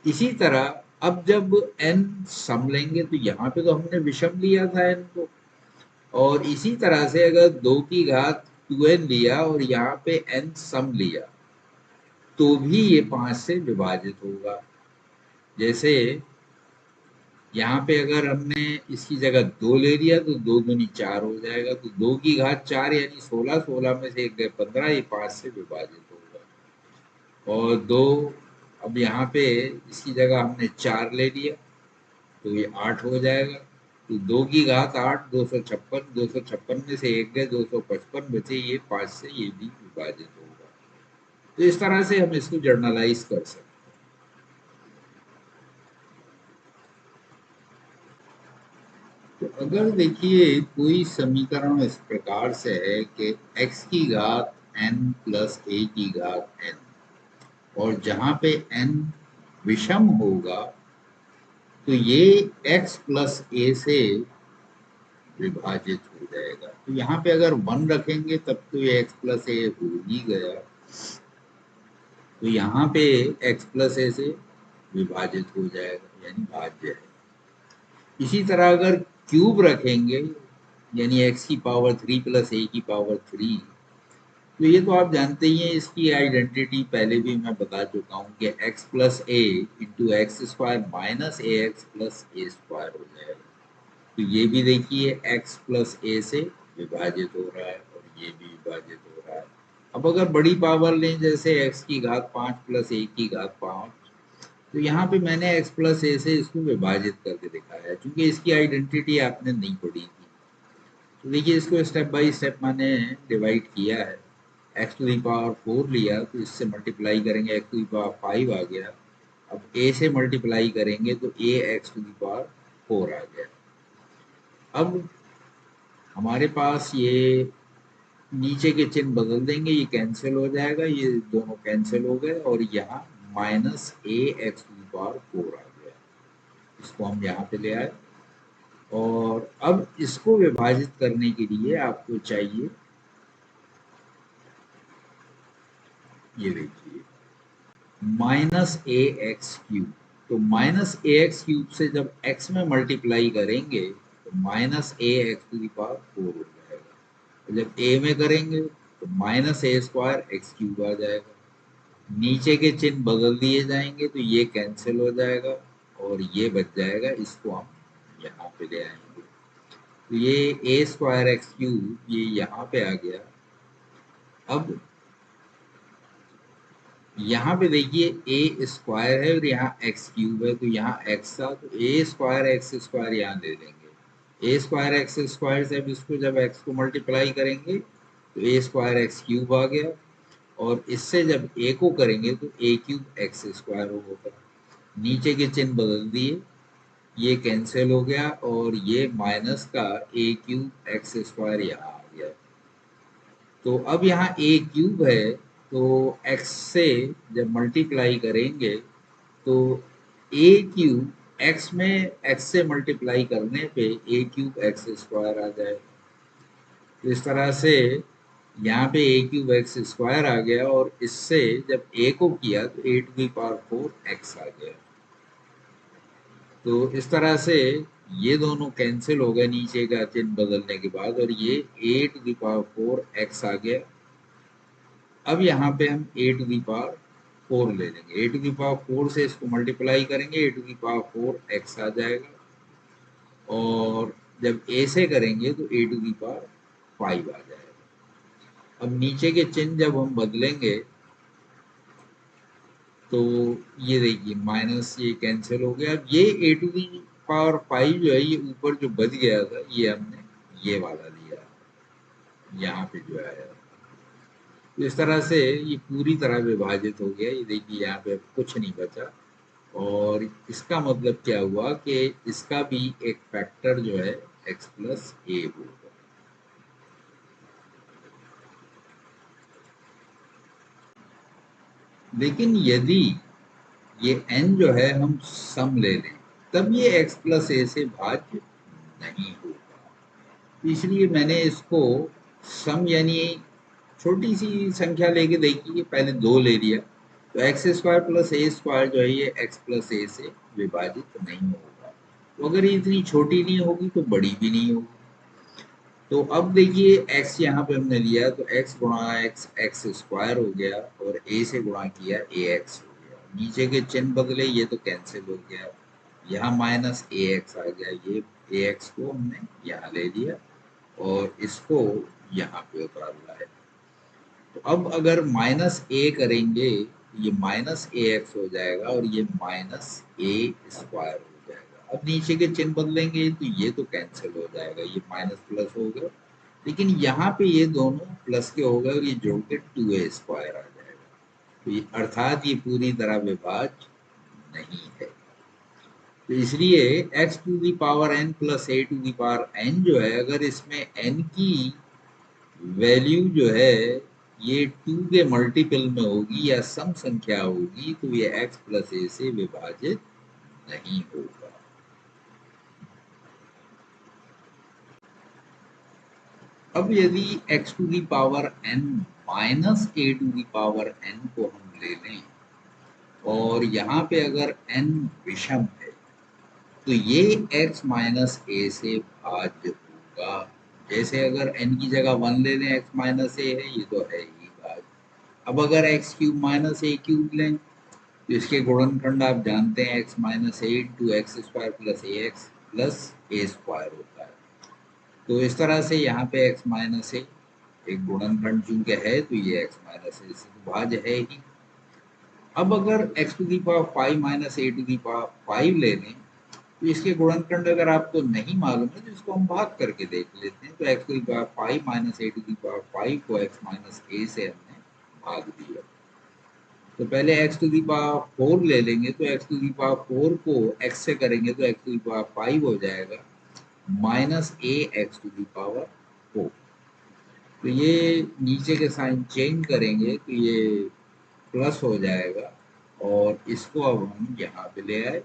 इसी तरह अब जब n सम लेंगे तो यहाँ पे तो हमने विषम लिया था n को, और इसी तरह से अगर 2 की घात 2n लिया और यहाँ पे n सम लिया तो भी ये 5 से विभाजित होगा। जैसे यहाँ पे अगर हमने इसकी जगह 2 ले लिया तो 2 दूनी 4 हो जाएगा, तो 2 की घात 4 यानी 16, 16 में से 1 गए 15, ये 5 से विभाजित होगा। और 2, अब यहाँ पे इसकी जगह हमने 4 ले लिया तो ये 8 हो जाएगा, तो 2 की घात 8 256, 256 में से 1 गए 255 बचे, ये 5 से ये भी विभाजित होगा। तो इस तरह से हम इसको जर्नलाइज कर सकते हैं। तो अगर देखिए कोई समीकरण इस प्रकार से है कि x की घात n प्लस a की घात n, और जहां पे n विषम होगा तो ये x प्लस a से विभाजित हो जाएगा। तो यहाँ पे अगर 1 रखेंगे तब तो ये x प्लस a हो ही गया, तो यहाँ पे x प्लस a से विभाजित हो जाएगा यानी भाज्य है। इसी तरह अगर क्यूब रखेंगे यानी x की पावर 3 प्लस a की पावर 3, तो ये तो आप जानते ही हैं, इसकी आइडेंटिटी पहले भी मैं बता चुका हूँ कि x plus A into x square minus a x plus A square हो जाएगा। तो ये भी देखिए x प्लस ए से विभाजित हो रहा है और ये भी विभाजित हो रहा है। अब अगर बड़ी पावर लें जैसे x की घात 5 प्लस ए की घात 5, तो यहाँ पे मैंने x प्लस ए से इसको विभाजित करके दिखाया है, क्योंकि इसकी आइडेंटिटी आपने नहीं पढ़ी थी। तो देखिए इसको स्टेप बाय स्टेप मैंने डिवाइड किया है। x टू दी पावर 4 लिया तो इससे मल्टीप्लाई करेंगे x टू दी पावर 5 आ गया। अब a से मल्टीप्लाई करेंगे तो a x to the power 4 आ गया। अब हमारे पास ये नीचे के चिन्ह बदल देंगे, ये कैंसिल हो जाएगा, ये दोनों कैंसिल हो गए और यहाँ minus a x to the power 4 आ गया। इसको हम यहाँ पे ले आए और अब इसको विभाजित करने के लिए आपको चाहिए, ये देखिए माइनस ए एक्स क्यूब। तो माइनस ए एक्स क्यूब से जब एक्स में मल्टीप्लाई करेंगे तो minus a x to the power 4 हो जाएगा, तो जब ए में करेंगे तो minus a square x cube आ जाएगा। नीचे के चिन्ह बदल दिए जाएंगे तो ये कैंसिल हो जाएगा और ये बच जाएगा, इसको हम यहाँ पे ले आएंगे। तो ये ए स्क्वायर एक्स क्यूब ये यहाँ पे आ गया। अब यहाँ पे देखिए ए स्क्वायर है और यहाँ एक्स क्यूब है, तो यहाँ एक्स था तो ए स्क्वायर एक्स स्क्वायर यहाँ ले लेंगे। ए स्क्वायर एक्स स्क्वायर से अब इसको जब एक्स को मल्टीप्लाई करेंगे तो ए स्क्वायर एक्स क्यूब आ गया, और इससे जब ए को करेंगे तो ए क्यूब एक्स स्क्वायर होगा। नीचे के चिन्ह बदल दिए, ये कैंसिल हो गया और ये माइनस का ए क्यूब एक्स स्क्वायर यहाँ आ गया। तो अब यहाँ ए क्यूब है तो x से जब मल्टीप्लाई करेंगे तो ए क्यूब x में x से मल्टीप्लाई करने पे ए क्यूब एक्स स्क्वायर आ जाए। तो इस तरह से यहाँ पे ए क्यूब एक्स स्क्वायर आ गया और इससे जब a को किया तो ए टू दी पावर 4 एक्स आ गया। तो इस तरह से ये दोनों कैंसिल हो गए नीचे का चिन्ह बदलने के बाद, और ये ए टू दी पावर 4 एक्स आ गया। अब यहाँ पे हम ए टू दी पावर 4 ले लेंगे, ए टू दी पावर 4 से इसको मल्टीप्लाई करेंगे, ए टू दी पावर 4 एक्स आ जाएगा, और जब ए से करेंगे तो ए टू दी पावर 5 आ जाएगा। अब नीचे के चिन्ह जब हम बदलेंगे तो ये देखिए माइनस ये कैंसिल हो गया। अब ये ए टू दी पावर 5 जो है ये ऊपर जो बच गया था ये हमने ये वाला लिया यहाँ पे जो आया। तो इस तरह से ये पूरी तरह विभाजित हो गया, ये देखिए यहाँ पे कुछ नहीं बचा, और इसका मतलब क्या हुआ कि इसका भी एक फैक्टर जो है x प्लस ए होगा। लेकिन यदि ये n जो है हम सम ले लें तब ये x प्लस ए से भाज्य नहीं होगा। इसलिए मैंने इसको सम यानी छोटी सी संख्या लेके देखिए, पहले 2 ले लिया तो एक्स स्क्वायर प्लस ए स्क्वायर जो है ये x प्लस ए से विभाजित नहीं होगा। तो अगर ये इतनी छोटी नहीं होगी तो बड़ी भी नहीं होगी। तो अब देखिए x यहाँ पे हमने लिया तो x गुणा x एक्स स्क्वायर हो गया और a से गुणा किया ax हो गया। नीचे के चिन्ह बदले, ये तो कैंसिल हो गया। यहाँ माइनस ax आ गया, ये ax को हमने यहाँ ले लिया और इसको यहाँ पे उतारना है। तो अब अगर माइनस a करेंगे ये माइनस ax हो जाएगा और ये माइनस a स्क्वायर हो जाएगा। अब नीचे के चिन्ह बदलेंगे तो ये तो कैंसिल हो जाएगा, ये माइनस प्लस हो गया, लेकिन यहाँ पे ये दोनों प्लस के हो गए और ये जोड़ के 2a स्क्वायर आ जाएगा। तो ये अर्थात ये पूरी तरह विभाज्य नहीं है। तो इसलिए x to the power n plus a to the power n जो है, अगर इसमें n की वैल्यू जो है ये 2 के मल्टीपल में होगी या सम संख्या होगी तो ये x प्लस a से विभाजित नहीं होगा। अब यदि x to the power n minus a to the power n को हम ले लें और यहाँ पे अगर n विषम है तो ये x माइनस a से भाज्य होगा। जैसे अगर n की जगह 1 ले लें, x माइनस a है, ये तो है ही भाज्य। अब अगर x cube minus a cube लें तो इसके गुणनखंड आप जानते हैं, x माइनस ए इंटू एक्स स्क्वायर प्लस ए एक्स प्लस ए स्क्वायर होता है। तो इस तरह से यहाँ पे x माइनस ए एक गुणनखंड चूंकि है तो ये x माइनस ए से भाज्य है ही। अब अगर x to the power 5 minus a to the power 5 ले लें तो इसके गुणनखंड अगर आपको नहीं मालूम है तो इसको हम भाग करके देख लेते हैं। तो x to the power 5 minus a to the power 5 को x माइनस ए से हमने भाग दिया। तो पहले x टू दी पावर 4 ले लेंगे तो x टू दी पावर 4 को x से करेंगे तो x टू दी पावर 5 हो जाएगा minus a x to the power 4। तो ये नीचे के साइन चेंज करेंगे तो ये प्लस हो जाएगा और इसको अब हम यहाँ पे ले आए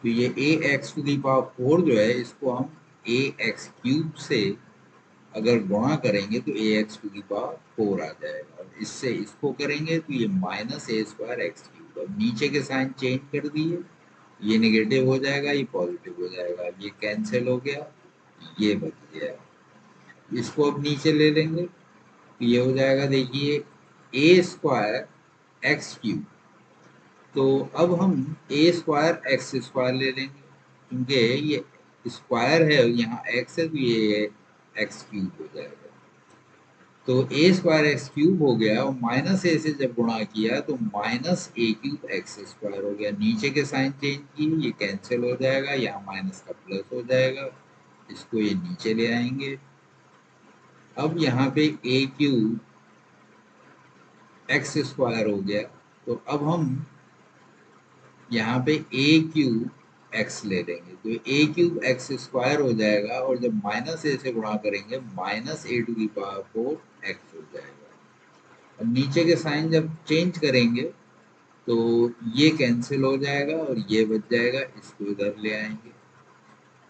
तो ये ए एक्स टू दी पावर 4 जो है इसको हम ए एक्स क्यूब से अगर गुणा करेंगे तो ए एक्स टू दी पावर 4 आ जाएगा और इससे इसको करेंगे तो ये minus a square x cube. अब नीचे के साइन चेंज कर दिए, ये नेगेटिव हो जाएगा, ये पॉजिटिव हो जाएगा, ये कैंसिल हो गया, ये बच गया। इसको अब नीचे ले लेंगे तो ये हो जाएगा, देखिए ए स्क्वायर एक्स क्यूब। तो अब हम ए स्क्वायर एक्स स्क्वायर ले लेंगे क्योंकि ये स्क्वायर है और यहाँ एक्स है तो ये एक्स क्यूब हो जाएगा। तो ए स्क्वायर एक्स क्यूब हो गया और माइनस ए से जब गुणा किया तो माइनस ए क्यूब एक्स स्क्वायर हो गया। नीचे के साइन चेंज किए, ये कैंसिल हो जाएगा, यहाँ माइनस का प्लस हो जाएगा, इसको ये नीचे ले आएंगे। अब यहाँ पे ए क्यूब एक्स स्क्वायर हो गया तो अब हम यहाँ पे ए क्यूब एक्स ले लेंगे तो ए क्यूब एक्स स्क्वायर हो जाएगा और जब माइनस ए से गुणा करेंगे minus a to the power 4 x हो जाएगा। अब नीचे के साइन जब चेंज करेंगे तो ये कैंसिल हो जाएगा और ये बच जाएगा, इसको इधर ले आएंगे।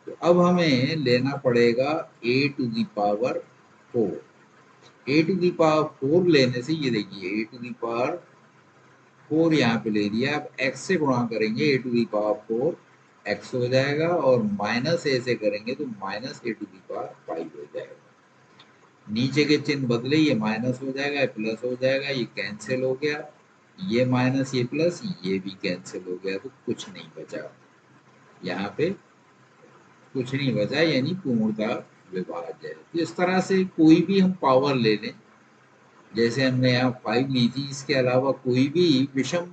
तो अब हमें लेना पड़ेगा a to the power 4। A to the power 4 लेने से ये देखिए ए टू दी पावर 4 यहाँ पे ले लिया। अब x से गुणा करेंगे ए टू दी पावर 4 x हो जाएगा और माइनस ए से करेंगे तो minus a to the power 5 हो जाएगा। नीचे के चिन्ह बदले, ये माइनस हो जाएगा, प्लस हो जाएगा, ये कैंसिल हो गया, ये माइनस ये प्लस ये भी कैंसिल हो गया, तो कुछ नहीं बचा। यहाँ पे कुछ नहीं बचा यानी पूर्णतः विभाज्य है। तो इस तरह से कोई भी हम पावर ले लें, जैसे हमने यहाँ 5 ली थी, इसके अलावा कोई भी विषम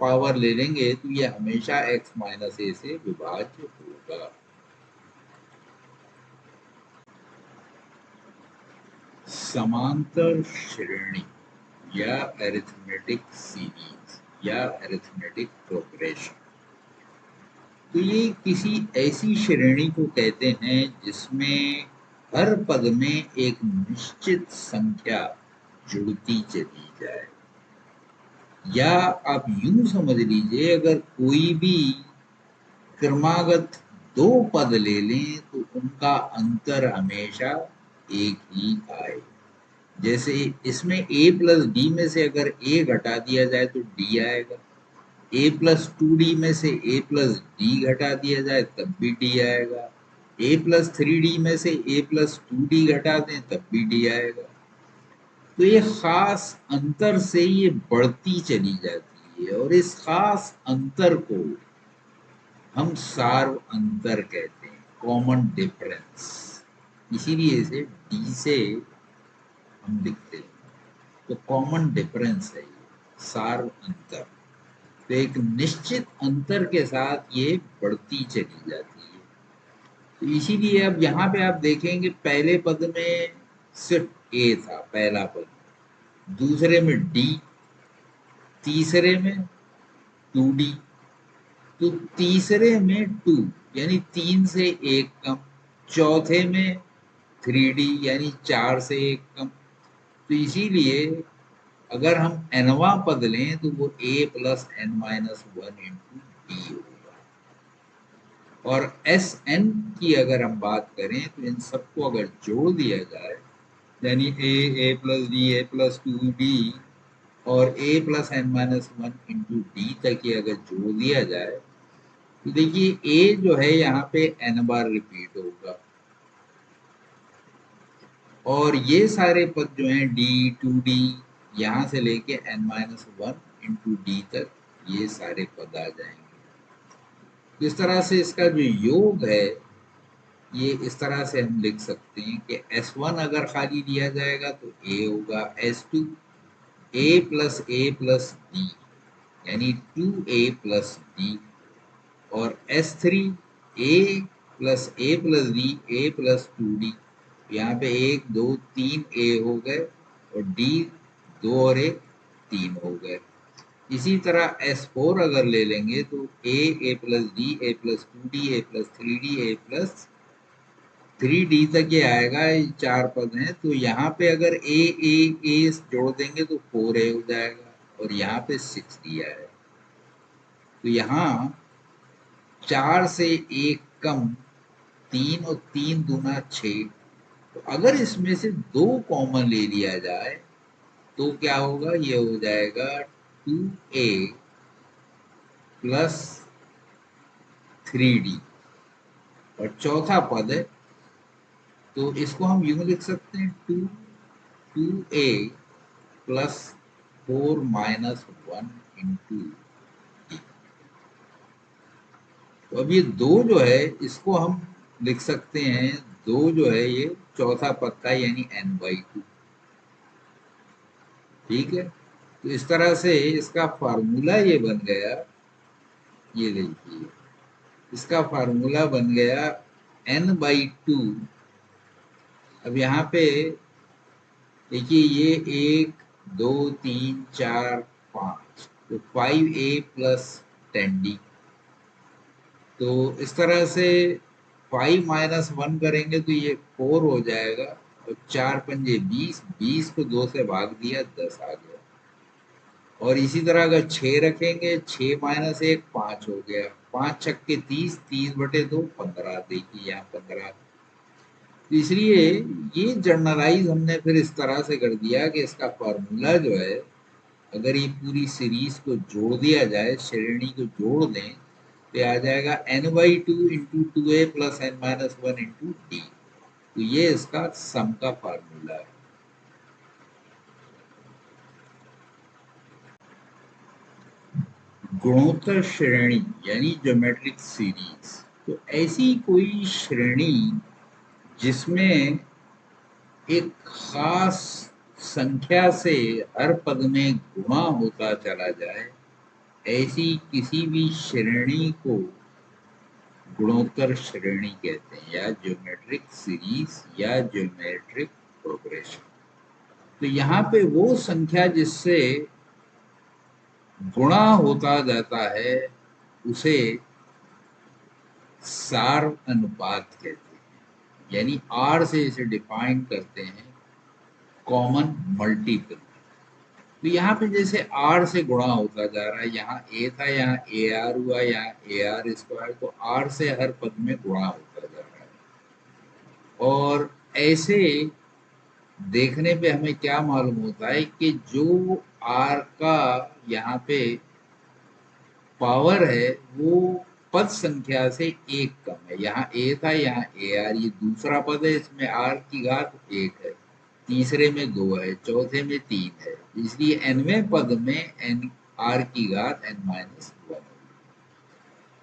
पावर ले लेंगे तो ये हमेशा x माइनस ए से विभाज्य होगा। समांतर श्रेणी या अरिथमेटिक सीरीज या अरिथमेटिक प्रोग्रेशन, तो ये किसी ऐसी श्रेणी को कहते हैं जिसमें हर पद में एक निश्चित संख्या जुड़ती चली जाए। या आप यूं समझ लीजिए, अगर कोई भी क्रमागत दो पद ले लें तो उनका अंतर हमेशा एक ही आए। जैसे इसमें a प्लस डी में से अगर a घटा दिया जाए तो d आएगा, a प्लस 2d में से a प्लस d घटा दिया जाए तब भी d आएगा, a प्लस 3d में से a प्लस 2d घटा दें तब भी d आएगा। तो ये खास अंतर से ये बढ़ती चली जाती है और इस खास अंतर को हम सार्व अंतर कहते हैं, कॉमन डिफरेंस। इसीलिए इसे डी से हम लिखते हैं। तो कॉमन डिफरेंस है ये, सार्व अंतर। तो एक निश्चित अंतर के साथ ये बढ़ती चली जाती है। तो इसीलिए अब यहाँ पे आप देखेंगे पहले पद में सिर्फ ए था, पहला पद, दूसरे में डी, तीसरे में 2d, तो तीसरे में 2 यानी 3 से 1 कम, चौथे में 3d यानी 4 से 1 कम। तो इसीलिए अगर हम nवां पद लें तो वो a plus n minus 1 into D होगा। और Sn की अगर हम बात करें तो इन सबको अगर जोड़ दिया जाए यानी a plus D, a plus 2d और a plus n minus 1 into D तक ये अगर जोड़ दिया जाए तो देखिए a जो है यहाँ पे n बार रिपीट होगा और ये सारे पद जो हैं d, 2d यहाँ से लेके n माइनस 1 इंटू डी तक ये सारे पद आ जाएंगे। इस तरह से इसका जो योग है ये इस तरह से हम लिख सकते हैं कि S1 अगर खाली लिया जाएगा तो a होगा, S2 a प्लस d यानी 2a प्लस d और S3 a plus d a plus 2d, यहाँ पे 1 2 3 a हो गए और d 2 और 1 3 हो गए। इसी तरह S4 अगर ले लेंगे तो a plus d, a plus 2d, a plus 3d, a plus 3d तक ये आएगा। ये 4 पद हैं तो यहाँ पे अगर a जोड़ देंगे तो 4a हो जाएगा और यहाँ पे 6d आएगा। तो यहाँ 4 से 1 कम 3 और 3 दूना 6। तो अगर इसमें से 2 कॉमन ले लिया जाए तो क्या होगा, ये हो जाएगा 2a प्लस 3d और चौथा पद है तो इसको हम यूं लिख सकते हैं 2a plus 4 minus 1 into D. तो अब ये 2 जो है इसको हम लिख सकते हैं, 2 जो है ये चौथा पद का यानी n/2। ठीक है, तो इस तरह से इसका फार्मूला ये बन गया, ये देखिए इसका फार्मूला बन गया n/2। अब यहाँ पे देखिए ये 1 2 3 4 5 तो 5a प्लस 10d। तो इस तरह से 5 माइनस 1 करेंगे तो ये 4 हो जाएगा और 4 पंजे 20, 20 को 2 से भाग दिया 10 आ गया। और इसी तरह अगर 6 रखेंगे 6 माइनस 1 5 हो गया, 5 छक्के 30, 30/2 15, देखिए यहाँ 15। तो इसलिए ये जर्नलाइज हमने फिर इस तरह से कर दिया कि इसका फॉर्मूला जो है अगर ये पूरी सीरीज को जोड़ दिया जाए, श्रेणी को जोड़ दें तो आ जाएगा n/2 into 2a plus n minus 1 into D. तो ये इसका सम का फार्मूला है। गुणोत्तर श्रेणी यानी ज्योमेट्रिक सीरीज, तो ऐसी कोई श्रेणी जिसमें एक खास संख्या से हर पद में गुणा होता चला जाए, ऐसी किसी भी श्रेणी को गुणोत्तर श्रेणी कहते हैं या ज्योमेट्रिक सीरीज या ज्योमेट्रिक प्रोग्रेशन। तो यहाँ पे वो संख्या जिससे गुणा होता जाता है उसे सार्व अनुपात कहते हैं, यानी R से इसे डिफाइन करते हैं कॉमन मल्टीपल। तो यहाँ पे जैसे आर से गुणा होता जा रहा है, यहाँ ए था, यहाँ ए आर हुआ, यहाँ ए आर स्क्वायर, तो आर से हर पद में गुणा होता जा रहा है। और ऐसे देखने पे हमें क्या मालूम होता है कि जो आर का यहाँ पे पावर है वो पद संख्या से एक कम है। यहाँ ए था, यहाँ ए आर, ये दूसरा पद है, इसमें आर की घात एक है, तीसरे में दो है, चौथे में तीन है, इसलिए nवें पद में एन आर की घात n माइनस वन।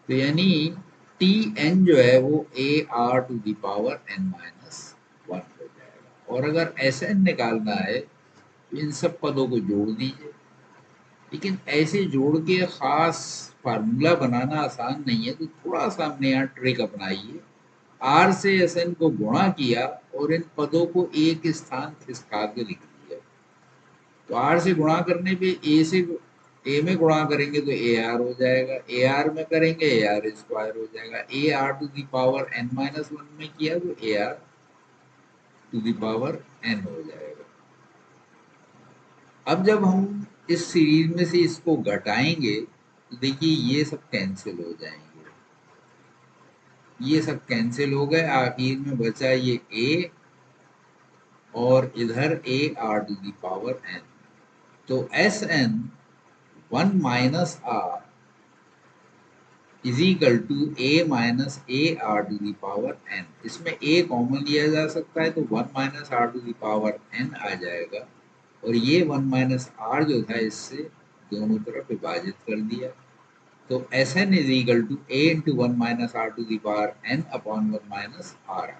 तो यानी टी एन जो है वो a r to the power n minus one हो जाएगा। और अगर एस एन निकालना है तो इन सब पदों को जोड़ दीजिए, लेकिन ऐसे जोड़ के खास फार्मूला बनाना आसान नहीं है, तो थोड़ा सा हमने यहाँ ट्रिक अपनाई है। आर से एस एन को गुणा किया और इन पदों को एक स्थान खिसका के लिख दिया। तो आर से गुणा करने पे ए से ए में गुणा करेंगे तो ए आर हो जाएगा, ए आर में करेंगे ए आर स्क्वायर हो जाएगा, a r to the power n minus one में किया तो a r to the power n हो जाएगा। अब जब हम इस सीरीज में से इसको घटाएंगे तो देखिए ये सब कैंसिल हो जाएंगे, ये सब कैंसिल हो गए, आखिर में बचा ये ए और इधर a r to the power n. तो s n one minus r is equal to a minus a r to the power n. इसमें ए कॉमन लिया जा सकता है तो one minus r to the power n आ जाएगा, और ये वन माइनस आर जो था इससे दोनों तरफ विभाजित कर दिया, तो s n is equal to a into one minus r to the power n upon one minus r आ गया।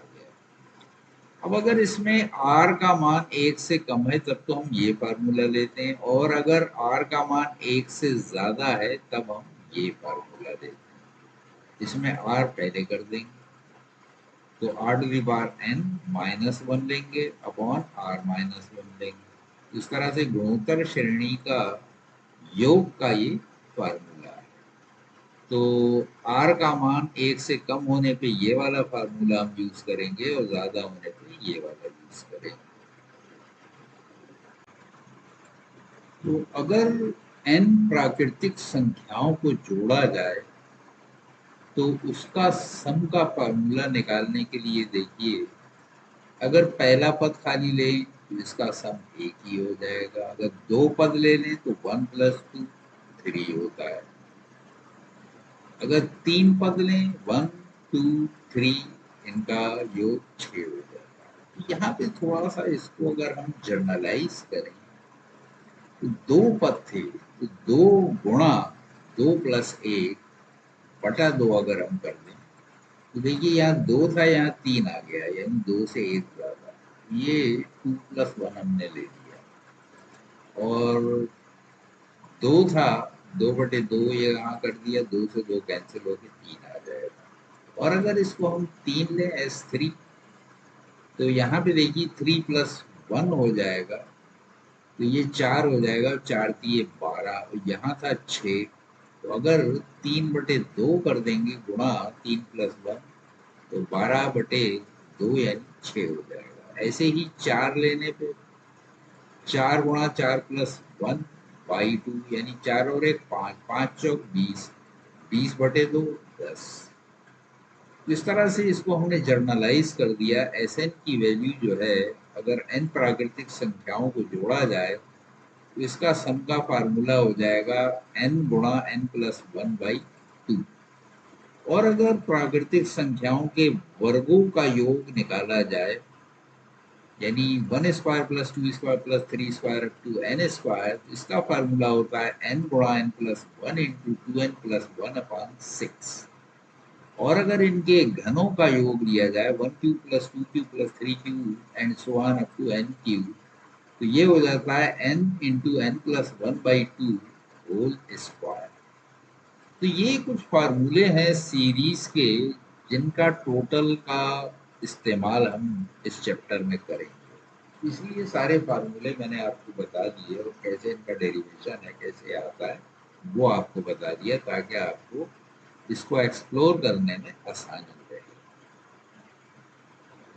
अब अगर इसमें r का मान एक से कम है तब तो हम ये फार्मूला लेते हैं, और अगर r का मान एक से ज्यादा है तब हम ये फार्मूला लेते हैं। इसमें r पहले कर देंगे तो r to the power n minus one लेंगे अपॉन r माइनस वन लेंगे। इस तरह से गुणोत्तर श्रेणी का योग का ये फार्मूला है। तो r का मान एक से कम होने पे ये वाला फार्मूला हम यूज करेंगे और ज्यादा होने पे ये वाला यूज करेंगे। तो अगर n प्राकृतिक संख्याओं को जोड़ा जाए तो उसका सम का फार्मूला निकालने के लिए देखिए, अगर पहला पद खाली लें तो इसका सम एक ही हो जाएगा, अगर दो पद ले लें तो वन प्लस टू थ्री होता है, अगर तीन पद लें वन टू थ्री इनका योग छः हो जाएगा। तो यहाँ पे थोड़ा सा इसको अगर हम जर्नलाइज करें तो दो पद थे तो दो गुणा दो प्लस एक बटा दो अगर हम कर दें तो देखिए यहाँ दो था, यहाँ तीन आ गया, यानी दो से एक ज्यादा, ये टू प्लस वन हमने ले लिया। और दो था, दो बटे दो ये यहाँ कर दिया, दो से दो कैंसिल होकर तीन आ जाएगा। और अगर इसको हम तीन लें एस थ्री तो यहाँ पे देखिए थ्री प्लस वन हो जाएगा, तो ये चार हो जाएगा, चार तीन बारह, और यहाँ था छः, तो अगर तीन बटे दो कर देंगे गुणा तीन प्लस वन तो बारह बटे दो यानी छः हो जाएगा। ऐसे ही चार लेने पे चार गुणा चार प्लस वन बाई टू यानी चार और एक पाँच, पाँच चौक बीस, बीस बटे दो दस। इस तरह से इसको हमने जर्नलाइज कर दिया। एस एन की वैल्यू जो है अगर एन प्राकृतिक संख्याओं को जोड़ा जाए तो इसका सम का फार्मूला हो जाएगा एन गुणा n plus one by two. और अगर प्राकृतिक संख्याओं के वर्गों का योग निकाला जाए यानी one square plus two square plus three square up to n square, इसका फार्मूला होता है एन गुणा n plus one into two n plus one upon six. और अगर इनके घनों का योग लिया जाए one cube plus two cube plus three cube and so on up to n cube, तो ये हो जाता है n into n plus one by two whole square. तो ये कुछ फार्मूले हैं सीरीज के जिनका टोटल का इस्तेमाल हम इस चैप्टर में करेंगे, इसलिए सारे फार्मूले मैंने आपको बता दिए और कैसे इनका डेरिवेशन है, कैसे आता है वो आपको बता दिया ताकि आपको इसको एक्सप्लोर करने में आसानी